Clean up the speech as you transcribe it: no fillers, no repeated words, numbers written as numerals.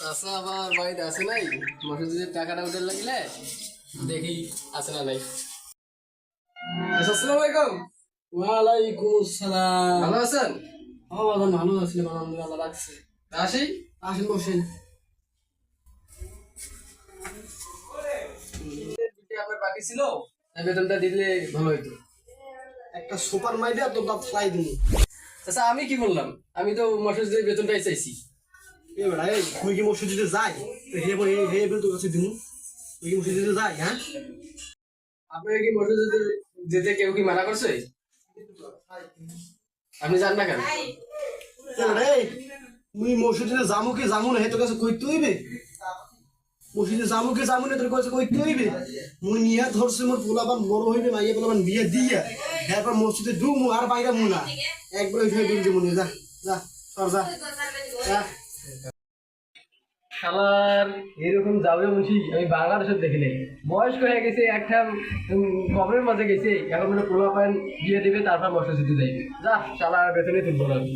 চাষা আবার বাড়িতে আসে নাই, মসজিদের টাকাটা উঠে লাগলে দেখি আসে না নাই। আসসালামু আলাইকুম। ওয়ালাইকুম আসসালাম। ভালো আছেন? বাজান ভালো আছি, আলহামদুলিল্লাহ রাখছে। আসি। আসেন বসেন। আপনার বাকি ছিল, বেতনটা দিলে ভালো হইতো। একটা সুপার মাইডিয়া তো দাঁত ফ্লাই দিনি। আচ্ছা আমি কি বললাম, আমি তো মসজিদের বেতনটাই চাইছি। এ বেড়া এই তুই কি মসজিদে যাই হে বই হে বেল তোর কাছে দিমু। তুই কি মসজিদে যাই? হ্যাঁ, আপনার কি মসজিদে যেতে কেউ কি মানা করছে? আপনি যান না কেন? এ বেড়া এই মুই মসজিদে যামু কি যামু না হে তোর কাছে কইতে হইবে। মসজিদে যামু কি যামু না তোর কাছে কইতে হইবে। মুই নিয়া ধরছে মোর পোলাপান বড় হইবে, মাইয়া পোলাপান বিয়ে দিয়া এরপর মসজিদে ঢুকমু আর বাইরে মু না, একবার ওইখানে দিন দিমু। যা যা সর যা যা। শালার এরকম যাবে মুন্সি আমি বাংলাদেশের দেখি নাই। বয়স্ক হয়ে গেছে, একটা কবরের মাঝে গেছে, এখন মানে পোলা পাইন বিয়ে দিবে, তারপর মসজিদে যাইবে। যা শালার বেতনে তুলবো না আমি।